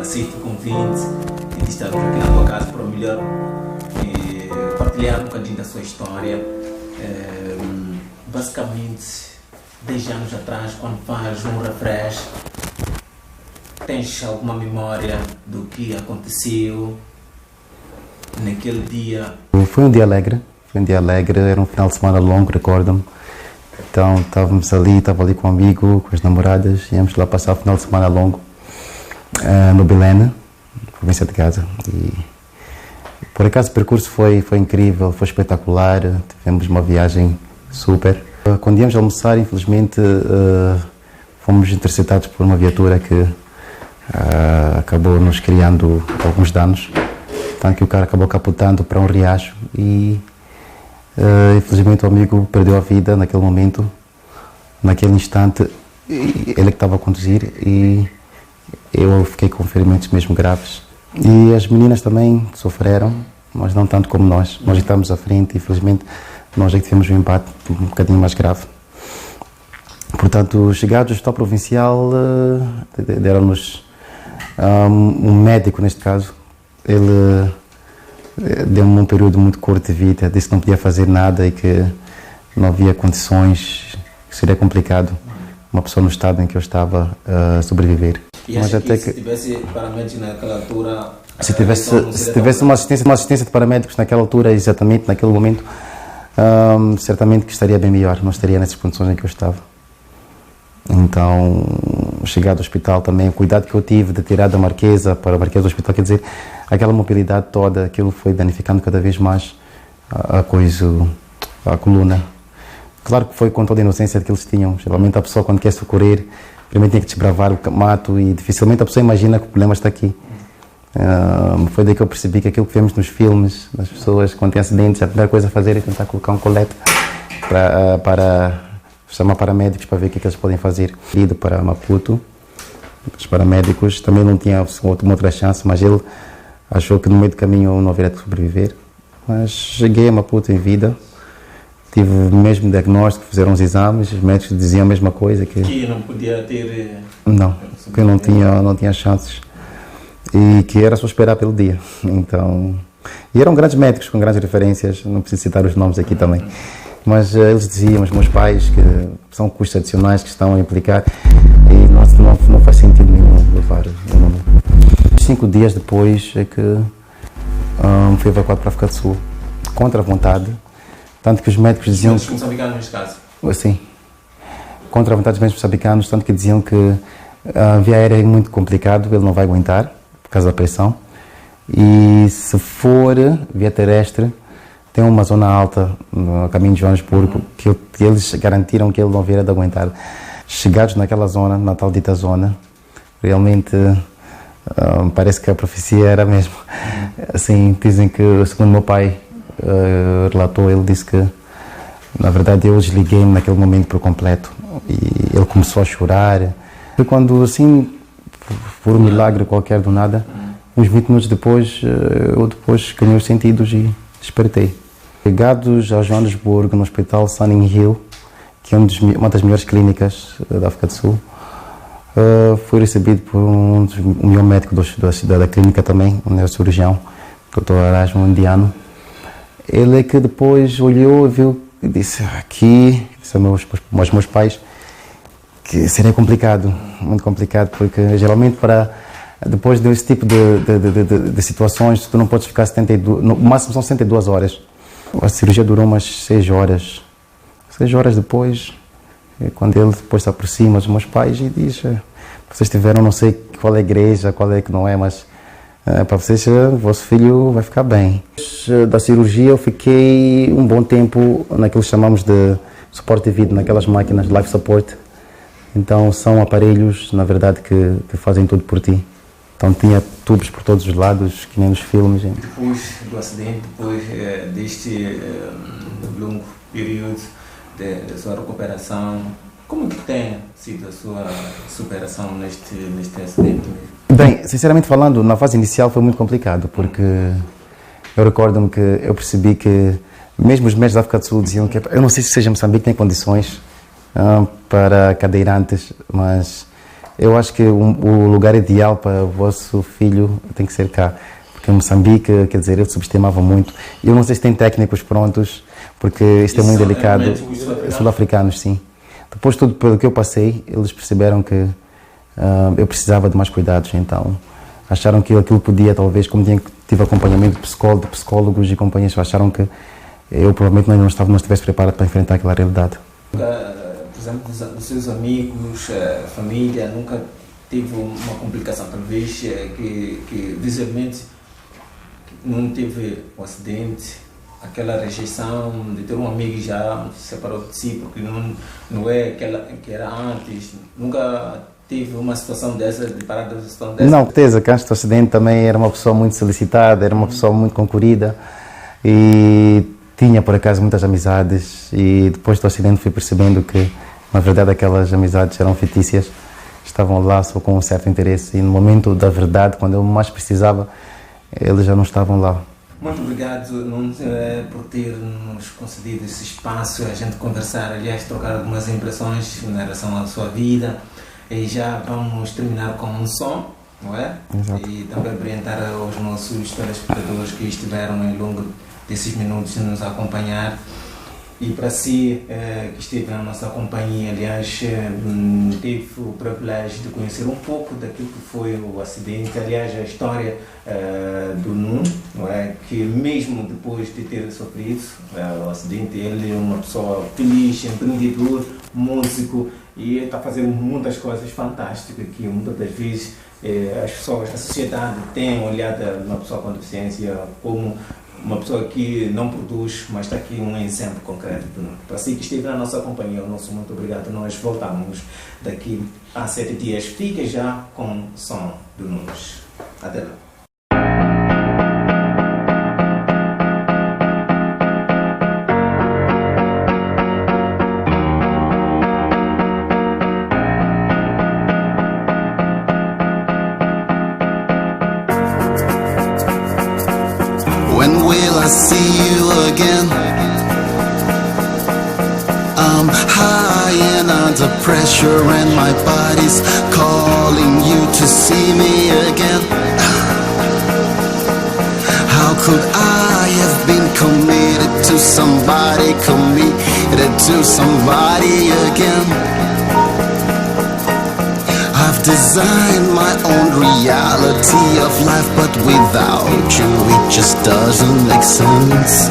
aceito o convite de estar aqui na tua casa para melhor partilhar um bocadinho da sua história. Basicamente, 10 anos atrás, quando faz um refresh, tens alguma memória do que aconteceu naquele dia? Foi um dia alegre, era um final de semana longo, recordo-me. Então estava ali com um amigo, com as namoradas, íamos lá passar o final de semana longo no Belém, província de Gaza. E por acaso o percurso foi incrível, foi espetacular, tivemos uma viagem super. Quando íamos almoçar, infelizmente, fomos interceptados por uma viatura que acabou nos criando alguns danos. Tanto que o cara acabou capotando para um riacho e infelizmente o amigo perdeu a vida naquele momento, naquele instante. Ele que estava a conduzir e eu fiquei com ferimentos mesmo graves. E as meninas também sofreram, mas não tanto como nós. Nós estávamos à frente e infelizmente nós é que tivemos um impacto um bocadinho mais grave. Portanto, chegados ao hospital provincial, deram-nos um médico, neste caso. Ele deu-me um período muito curto de vida, disse que não podia fazer nada e que não havia condições, que seria complicado uma pessoa no estado em que eu estava sobreviver. E mas até que se tivesse paramédicos naquela altura... Se tivesse uma assistência de paramédicos naquela altura, exatamente naquele momento, certamente que estaria bem melhor, não estaria nessas condições em que eu estava. Então, chegar do hospital também, o cuidado que eu tive de tirar da Marquesa para a Marquesa do hospital, quer dizer, aquela mobilidade toda, aquilo foi danificando cada vez mais a coluna. Claro que foi com toda a inocência que eles tinham. Geralmente a pessoa, quando quer socorrer, primeiro tem que desbravar o mato e dificilmente a pessoa imagina que o problema está aqui. Foi daí que eu percebi que aquilo que vemos nos filmes, das pessoas quando têm acidentes, a primeira coisa a fazer é tentar colocar um colete para chamar paramédicos para ver o que eles podem fazer. Ido para Maputo, os paramédicos também não tinham uma outra chance, mas ele achou que no meio do caminho eu não haveria de sobreviver. Mas cheguei a Maputo em vida, tive o mesmo diagnóstico, fizeram os exames, os médicos diziam a mesma coisa. Que não podia ter... Não, que eu não tinha chances e que era só esperar pelo dia. Então, e eram grandes médicos com grandes referências, não preciso citar os nomes aqui também. Mas eles diziam, os meus pais, que são custos adicionais que estão a implicar e não faz sentido nenhum levar. 5 dias depois é que fui evacuado para a África do Sul, contra a vontade, tanto que os médicos diziam... Os moçambicanos neste caso? Sim, contra a vontade dos médicos moçambicanos, tanto que diziam que a via aérea é muito complicado, ele não vai aguentar, por causa da pressão, e se for via terrestre, tem uma zona alta no caminho de Joanesburgo que eles garantiram que ele não viria de aguentar. Chegados naquela zona, na tal dita zona, realmente parece que a profecia era mesmo. Assim, dizem que, segundo meu pai relatou, ele disse que, na verdade, eu desliguei-me naquele momento por completo e ele começou a chorar. Foi quando, assim, por um milagre qualquer do nada, uns 20 minutos depois, eu ganhei os sentidos e despertei. Chegados a Joanesburgo, no Hospital Sunning Hill, que é uma das melhores clínicas da África do Sul, fui recebido por um meu médico da clínica também, um neurocirurgião, Dr. Erasmo Indiano. Ele é que depois olhou e viu e disse aos meus pais que seria complicado, muito complicado, porque geralmente depois desse tipo de situações, tu não podes ficar 72, no máximo são 72 horas. A cirurgia durou umas 6 horas. 6 horas depois, quando ele depois se aproxima dos meus pais e diz: vocês tiveram, não sei qual é a igreja, qual é que não é, mas para vocês, vosso filho vai ficar bem. Da cirurgia eu fiquei um bom tempo naquilo que chamamos de suporte de vida, naquelas máquinas de life support. Então são aparelhos, na verdade, que fazem tudo por ti. Então tinha tubos por todos os lados, que nem nos filmes. Depois do acidente, depois deste longo período da sua recuperação, como que tem sido a sua superação neste acidente? Bem, sinceramente falando, na fase inicial foi muito complicado, porque eu recordo-me que eu percebi que mesmo os médicos da África do Sul diziam que, eu não sei se seja Moçambique tem condições para cadeirantes, mas Eu acho que o lugar ideal para o vosso filho tem que ser cá. Porque em Moçambique, quer dizer, eles subestimavam muito. Eu não sei se tem técnicos prontos, porque isto é muito delicado. Sul-africanos, sim. Depois de tudo pelo que eu passei, eles perceberam que eu precisava de mais cuidados, então acharam que aquilo podia, talvez, como tive acompanhamento de psicólogos e companhias, acharam que eu provavelmente não estivesse preparado para enfrentar aquela realidade. Por exemplo, dos seus amigos, família, nunca teve uma complicação, talvez, que visivelmente não teve um acidente, aquela rejeição de ter um amigo que já se separou de si, porque não é aquela que era antes, nunca teve uma situação dessa, de parar de uma situação dessa? Não, certeza, que antes do acidente também era uma pessoa muito solicitada, era uma pessoa muito concorrida e tinha, por acaso, muitas amizades, e depois do acidente fui percebendo que, na verdade, aquelas amizades eram fictícias, estavam lá só com um certo interesse, e no momento da verdade, quando eu mais precisava, eles já não estavam lá. Muito obrigado, Nuno, por ter nos concedido esse espaço, a gente conversar, aliás, trocar algumas impressões em relação à sua vida. E já vamos terminar com um som, não é? Exato. E também orientar aos nossos telespectadores que estiveram ao longo desses minutos a nos acompanhar. E para si, que esteve na nossa companhia, aliás, teve o privilégio de conhecer um pouco daquilo que foi o acidente, aliás, a história do Nuno, não é? Que mesmo depois de ter sofrido o acidente, ele é uma pessoa feliz, empreendedor, músico, e está fazendo muitas coisas fantásticas que muitas das vezes as pessoas, a sociedade tem olhado uma pessoa com deficiência como uma pessoa que não produz, mas está aqui um exemplo concreto. Para si que esteve na nossa companhia, o nosso muito obrigado. Nós voltamos daqui a 7 dias. Fica já com o som do Nunes. Até lá. When will I see you again? I'm high and under pressure and my body's calling you to see me again. How could I have been committed to somebody again? I've designed my own reality of life, but without you it just doesn't make sense.